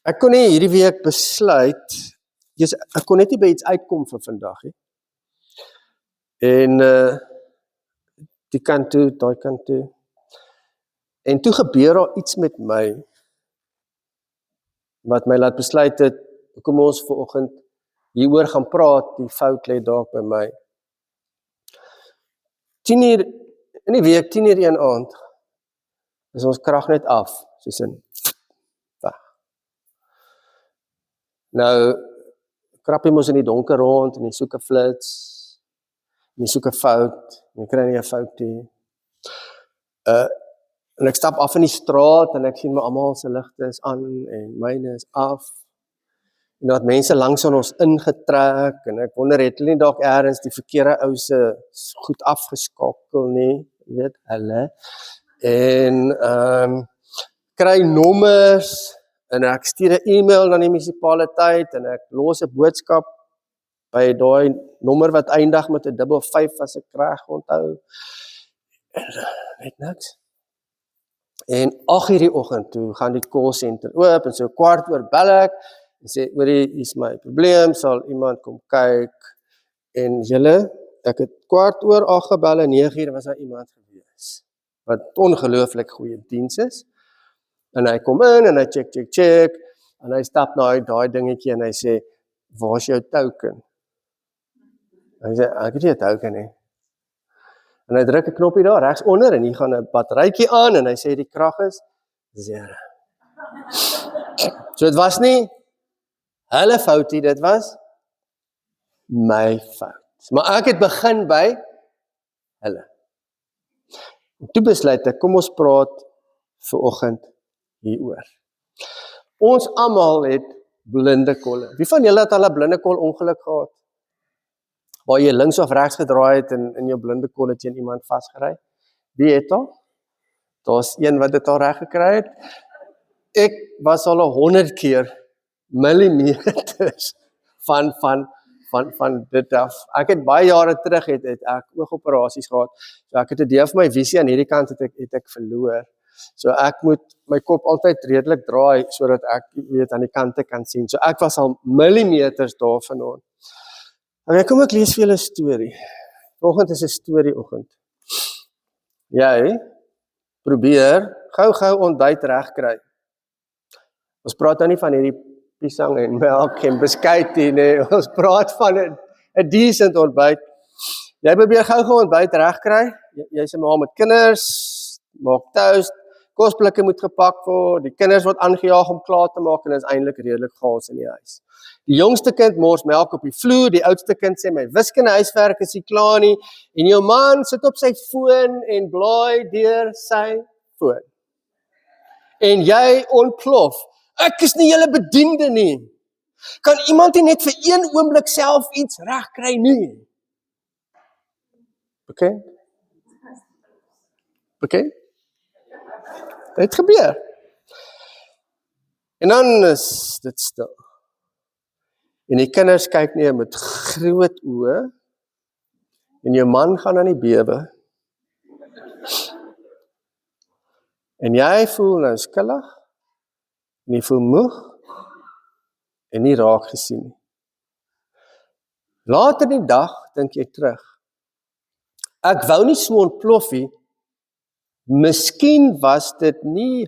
Ek kon nie hierdie week besluit, ek kon net nie by iets uitkom vir vandag nie. En die kant toe, daai kant toe. En toe gebeur daar iets met my, wat my laat besluit het, kom ons vanoggend hieroor gaan praat, die fout lê dalk by my. 10:00 in die week, 10:01 aand, is ons krag net af, soos in, weg. Nou, krappie mos in die donker rond, en jy soek 'n flits, en jy soek 'n fout, en jy kry nie 'n fout nie. En ek stap af in die straat, en ek sien my almal se ligte is aan, en myne is af. En dat mense langs aan ons ingetrek, en ek wonder, het hulle nie dalk ergens die verkeerde ou se goed afgeskakel nie, jy weet, hulle. En kry nommers, en ek stuur 'n e-mail na die munisipaliteit, en ek los 'n boodskap by daai nommer wat eindig met 'n 55 as ek reg onthou. En net niks. En 8:00 die oggend toe gaan die call center oop, en so 15:15 bel ek, en sê, hoorie, hier is my probleem, sal iemand kom kyk, en julle, ek het 8:15 gebel, en 9:00 was daar iemand gewees, wat ongelooflik goeie diens is, en hy kom in, en hy check, en hy stap na daai dingetjie, en hy sê, waar is jou token? En hy sê, ek het nie 'n token nie. En hy druk 'n knoppie daar, regs onder, en hier gaan 'n batterytjie aan, en hy sê, die krag is 0. So dit was nie hulle foutie, dit was my fout. Maar ek het begin by hulle. En toe besluit ek, kom ons praat vanoggend hieroor. Ons almal het blinde kolle. Wie van julle het al 'n blinde kol ongeluk gehad? Waar jy links of regs gedraai het en in jou blinde kol het teen iemand vasgery? Wie het al? Daar's een wat dit al reg gekry het. Ek was al 100 keer millimeters van dit af. Ek het baie jare terug het ek oogoperasies gehad. So ek het 'n deel van my visie aan hierdie kant het ek verloor. So ek moet my kop altyd redelik draai sodat ek weet aan die kante kan sien. So ek was al millimeters daarvan. En kom ek lees vir julle 'n storie. Vanoggend is 'n storieoggend. Jy probeer gou ontbyt regkry. Ons praat nou nie van hierdie piesang en melk en beskuitie nie. Ons praat van 'n decent ontbyt. Jy probeer gou ontbyt regkry. Jy's 'n ma met kinders, maak toast, kosblikke moet gepak word, die kinders word aangejaag om klaar te maak en is eintlik redelik chaos in die huis. Die jongste kind mors melk op die vloer, die oudste kind sê my wiskunde huiswerk is nie klaar nie, en jou man sit op sy foon en blaai deur sy foon. En jy ontplof. Ek is nie julle bediende nie. Kan iemand nie net vir een oomblik self iets regkry nie? Okay? Dit gebeur. En dan is dit stil. En die kinders kyk neer met groot oë, en jou man gaan aan die bewe. En jy voel nou skillig, en jy voel moeg, en nie raak gesien nie. Later die dag dink jy terug. Ek wou nie so ontplof nie. Miskien was dit nie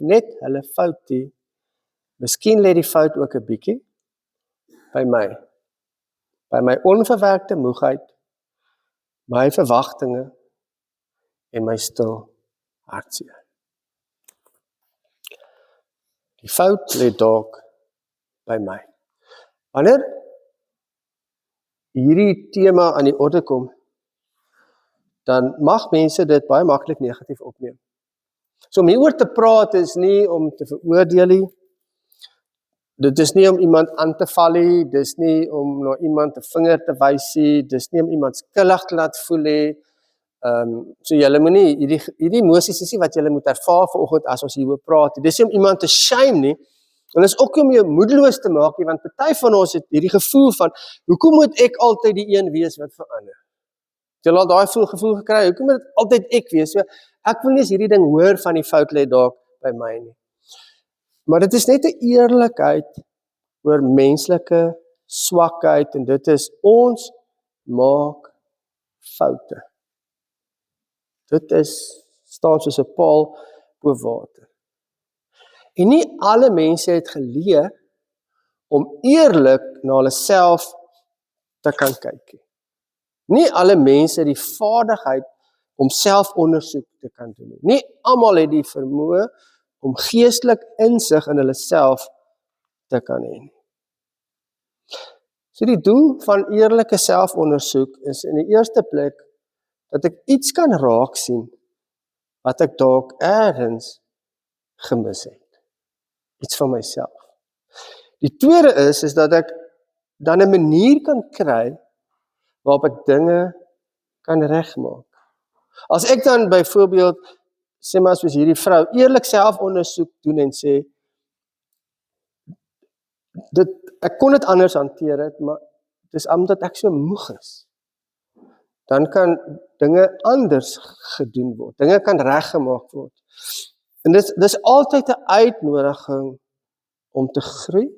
net hulle fout nie. Miskien lê die fout ook 'n bietjie by my. By my onverwerkte moegheid, my verwagtinge en my stil hartseer. Die fout lê dalk by my. Wanneer hierdie tema aan die orde kom, dan mag mense dit baie maklik negatief opneem. So om hieroor te praat is nie om te veroordeel nie. Dit is nie om iemand aan te val nie, dis nie om na iemand 'n vinger te wys nie, dis nie om iemand skuldig te laat voel nie. So julle moenie hierdie emosies is nie wat julle moet ervaar vanoggend as ons hieroor praat. Dis nie om iemand te shame nie. En dis ook om jou moedeloos te maak nie, want party van ons het hierdie gevoel van hoekom moet ek altyd die een wees wat verander? Jy al daai gevoel gekry, hoekom moet dit altyd ek wees? So ek wil nie eens hierdie ding hoor van die fout lê dalk by my nie. Maar dit is net 'n eerlikheid oor menslike swakheid en dit is ons maak foute. Dit staan soos 'n paal bo water. En nie alle mense het geleer om eerlik na hulle self te kan kyk nie. Nie alle mense het die vaardigheid om selfondersoek te kan doen nie. Nie almal het die vermoë om geestelik insig in hulle self te kan hê nie. So die doel van eerlike selfondersoek is in die eerste plek dat ek iets kan raak sien wat ek dalk ergens gemis het. Iets van myself. Die tweede is dat ek dan 'n manier kan kry waarop ek dinge kan regmaak. As ek dan byvoorbeeld, sê maar soos hierdie vrou, eerlik selfondersoek doen en sê, ek kon dit anders hanteer het, maar dis omdat ek so moeg is. Dan kan dinge anders gedoen word. Dinge kan reggemaak word. En dis altyd 'n uitnodiging om te groei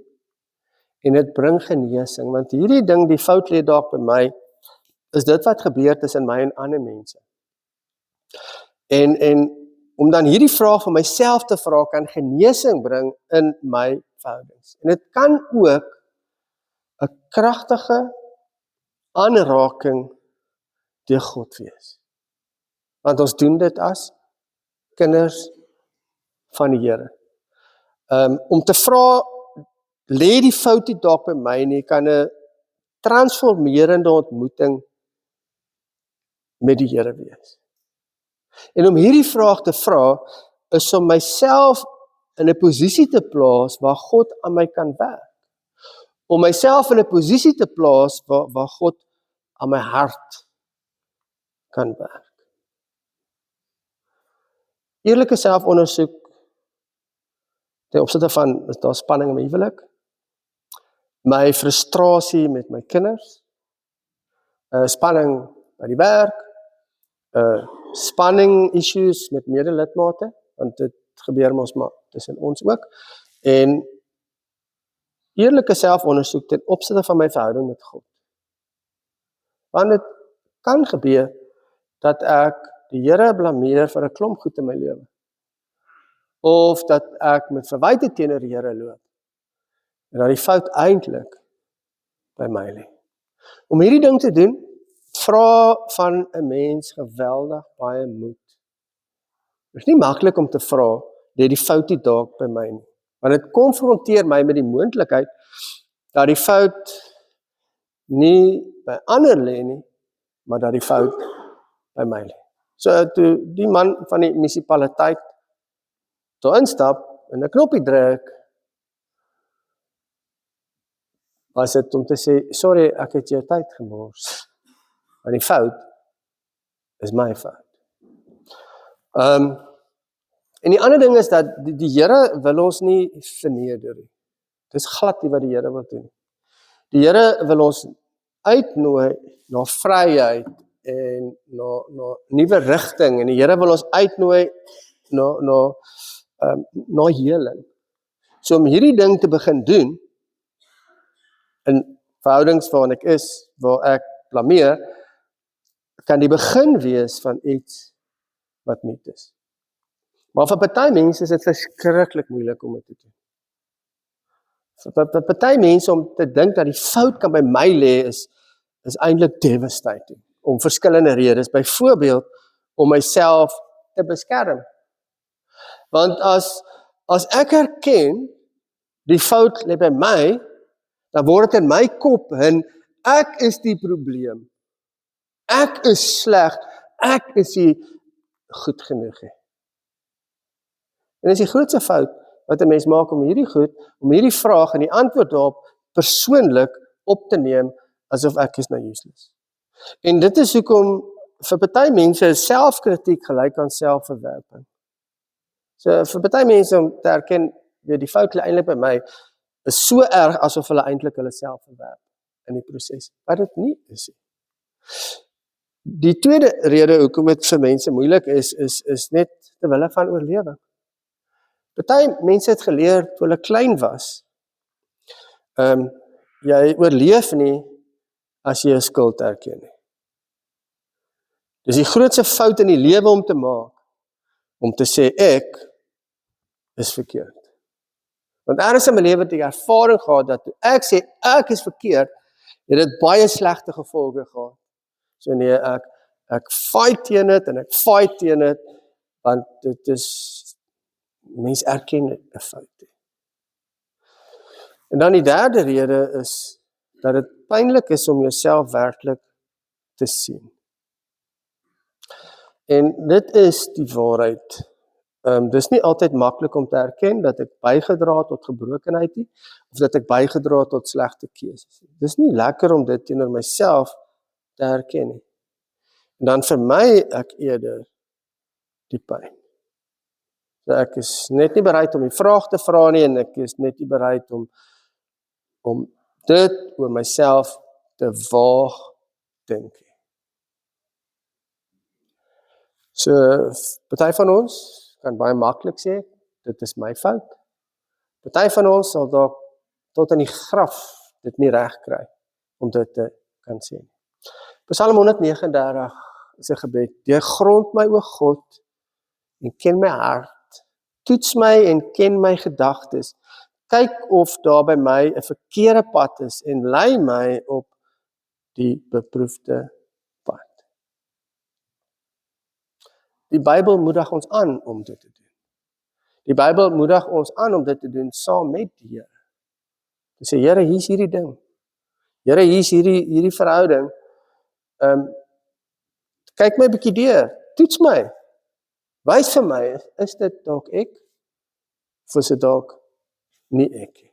en dit bring genesing, want hierdie ding, die fout lê dalk by my, is dit wat gebeur tussen my en ander mense. En om dan hierdie vraag van myself te vra, kan genesing bring in my verhoudings. En dit kan ook 'n kragtige aanraking deur God wees. Want ons doen dit as kinders van die Here. Om te vra, lê die fout nie dalk by my nie, kan 'n transformerende ontmoeting met die Here wees. En om hierdie vraag te vra, is om myself in 'n posisie te plaas waar God aan my kan werk. Om myself in 'n posisie te plaas waar God aan my hart kan werk. Eerlike selfondersoek ten opsigte van, is daar spanning in my huwelik, my frustrasie met my kinders, spanning by die werk, spanning issues met medelidmate, want dit gebeur mos maar tussen ons ook, en eerlike selfondersoek ten opsigte van my verhouding met God. Want dit kan gebeur dat ek die Here blameer vir 'n klomp goed in my lewe. Of dat ek met verwyte teenoor die Here loop. En dat die fout eintlik by my lê. Om hierdie ding te doen, vra van 'n mens geweldig baie moed. Dit is nie maklik om te vra, lê die fout nie dalk by my nie. Want dit konfronteer my met die moontlikheid dat die fout nie by ander lê nie, maar dat die fout by my lê. So toe die man van die munisipaliteit toe instap en 'n knoppie druk, was dit om te sê, sorry, ek het jou tyd gemors. Want die fout is my fout. En die ander ding is dat die Here wil ons nie verneder nie. Dis glad nie wat die Here wil doen. Die Here wil ons uitnooi na vryheid en na nuwe rigting, en die Here wil ons uitnooi na heling. So om hierdie ding te begin doen, in verhoudings waarin ek is, waar ek blameer, kan die begin wees van iets wat nie is. Maar vir party mense is dit verskriklik moeilik om dit te doen. Vir party mense om te dink dat die fout kan by my lê is eintlik devastating, om verskillende redes, byvoorbeeld om myself te beskerm. Want as ek erken die fout lê by my, dan word dit in my kop ek is die probleem. Ek is sleg, ek is nie goed genoeg nie. En dit is die grootste fout wat 'n mens maak om hierdie vraag en die antwoord daarop persoonlik op te neem asof ek is nou useless. En dit is hoekom vir party mense selfkritiek gelyk aan selfverwerping. So vir party mense om te erken, die fout lê eintlik by my, is so erg asof hulle eintlik hulle self verwerp in die proses, wat dit nie is nie. Die tweede rede hoekom dit vir mense moeilik is net terwille van oorlewing. Party mense het geleer toe hulle klein was. Jy oorleef nie as jy 'n skuld erken nie. Dis die grootste fout in die lewe om te maak, om te sê ek is verkeerd. Want ergens in my lewe het ek ervaring gehad dat toe ek sê ek is verkeerd, het dit baie slegte gevolge gehad. So nee, ek fight teen dit en ek fight teen dit, want dit is, mens erken 'n fout. En dan die derde rede is, dat dit pynlik is om jouself werklik te sien. En dit is die waarheid. Dis nie altyd maklik om te erken dat ek bygedra het tot gebrokenheid nie, of dat ek bygedra het tot slegte keuses. Dis nie lekker om dit teenoor myself te erken nie. En dan vermy ek eerder die pyn. So ek is net nie bereid om die vraag te vra nie, en ek is net nie bereid om dit oor myself te waag dink. So, party van ons kan baie maklik sê, dit is my fout. Party van ons sal dalk tot in die graf dit nie reg kry om dit te kan sê. Psalm 139 is 'n gebed. Jy grond my, o God, en ken my hart. Toets my en ken my gedagtes. Kyk of daar by my 'n verkeerde pad is en lei my op die beproefde pad. Die Bybel moedig ons aan om dit te doen. Die Bybel moedig ons aan om dit te doen saam met die Here. Te sê, Here, hier is hierdie ding. Here, hier is hierdie verhouding. Kyk my 'n bietjie deur. Toets my. Wys vir my, is dit dalk ek? Of is dit dalk nie ek nie?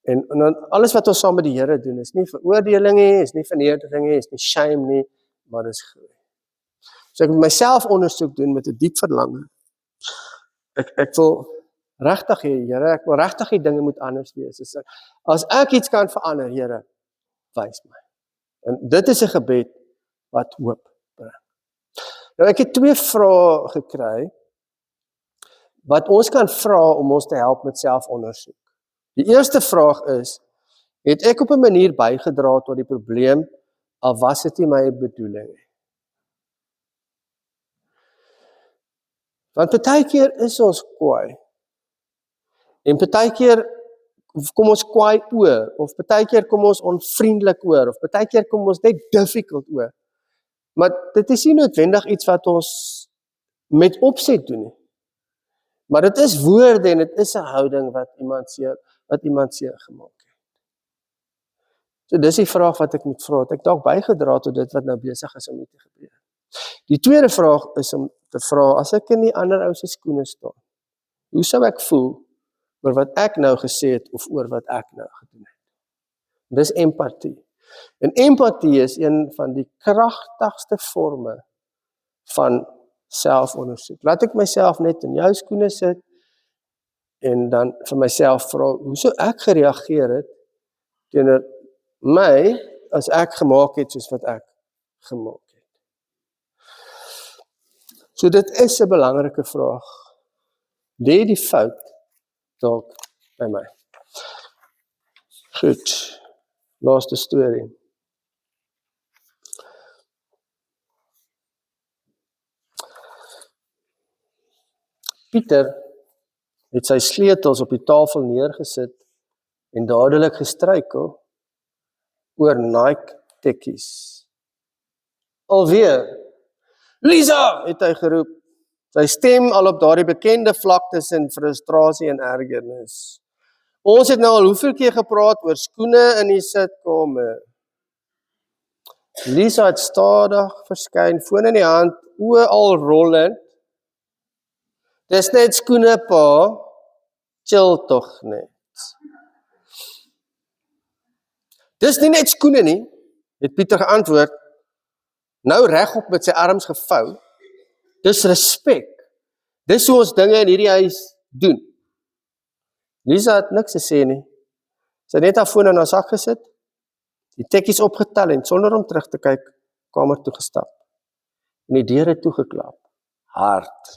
En dan alles wat ons saam met die Here doen, is nie veroordeling nie, is nie vernedering nie, is nie shame nie, maar dis groei. So ek moet myself ondersoek doen met 'n diep verlange. Ek wil regtig hê, Here, ek wil regtig die dinge moet anders wees. As ek iets kan verander, Here, wys my. En dit is 'n gebed wat hoop bring. Nou ek het 2 vrae gekry wat ons kan vra om ons te help met selfondersoek. Die eerste vraag is, het ek op 'n manier bygedra tot die probleem, al was dit nie my bedoeling nie? Want partykeer is ons kwaai. En partykeer kom ons kwaai oor, of partykeer kom ons onvriendelik oor, of partykeer kom ons net difficult oor. Maar dit is nie noodwendig iets wat ons met opset doen nie. Maar dit is woorde en dit is 'n houding wat iemand seer gemaak het. So dis die vraag wat ek moet vra, het ek dalk bygedra tot dit wat nou besig is om nie te gebeur. Die tweede vraag is om te vra, as ek in die ander ou se skoene staan, hoe sou ek voel oor wat ek nou gesê het of oor wat ek nou gedoen het? Dis empatie. En empatie is een van die kragtigste forme van selfondersoek. Laat ek myself net in jou skoene sit en dan vir myself vra, hoe sou ek gereageer het teenoor my as ek gemaak het soos wat ek gemaak het? So dit is 'n belangrike vraag. Lê die fout dalk by my? Goed. Laaste storie. Pieter het sy sleutels op die tafel neergesit en dadelik gestruikel oor Nike tekkies. Alweer. Lisa, het hy geroep. Sy stem al op daardie bekende vlak tussen frustrasie en ergernis. Ons het nou al hoeveel keer gepraat oor skoene in die sitkamer. Lisa het stadig verskyn, foon in die hand, oë al rollend. Dis net skoene, pa. Chill tog net. Dis nie net skoene nie, het Pieter geantwoord, nou regop met sy arms gevou. Dis respek. Dis hoe ons dinge in hierdie huis doen. Lisa het niks gesê nie. Sy het net haar foon in haar sak gesit, die tekkies opgetel en sonder om terug te kyk, kamer toe gestap. En die deure toegeklap. Hard.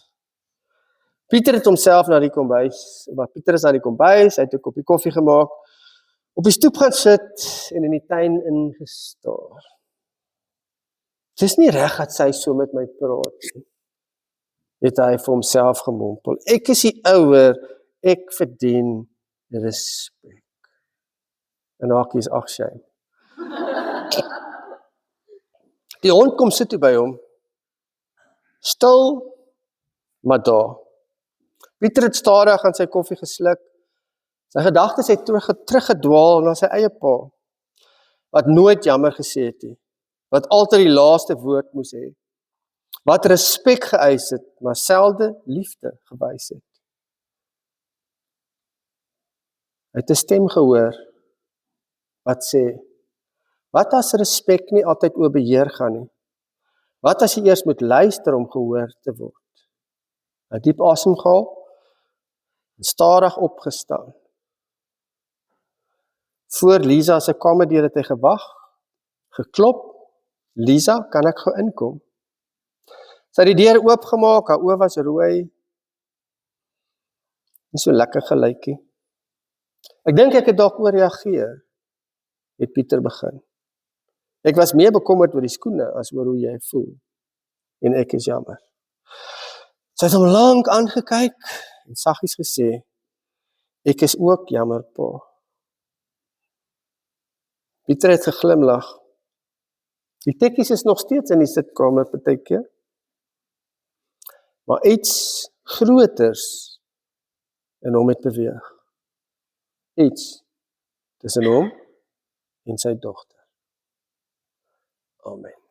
Pieter het homself na die kombuis, maar Pieter is na die kombuis, hy het 'n koppie koffie gemaak, op die stoep gaan sit en in die tuin ingestaar. Dis nie reg dat sy so met my praat nie, het hy vir homself gemompel. Ek is die ouer, ek verdien respek. En hakies, ag shame. Die hond kom sit toe by hom, stil, maar daar. Pieter het stadig aan sy koffie gesluk. Sy gedagtes het teruggedwaal na sy eie pa, wat nooit jammer gesê het nie, wat altyd die laaste woord moes hê, wat respek geëis het, maar selde liefde gewys het. Hy het 'n stem gehoor wat sê, wat as respek nie altyd oor beheer gaan nie? Wat as jy eers moet luister om gehoor te word? Hy het diep asem gehaal en stadig opgestaan. Voor Lisa se kamerdeur het hy gewag, geklop. Lisa, kan ek gou inkom? Sy het die deur oopgemaak, haar oë was rooi. Nie so lekker gelykie. Ek dink ek het dalk ooreageer, het Pieter begin. Ek was meer bekommerd oor die skoene as oor hoe jy voel. En ek is jammer. Sy het hom lank aangekyk en saggies gesê, ek is ook jammer, pa. Pieter het geglimlag. Die tekkies is nog steeds in die sitkamer partykeer. Maar iets groters in hom het beweeg. Iets tussen hom en sy dogter. Amen.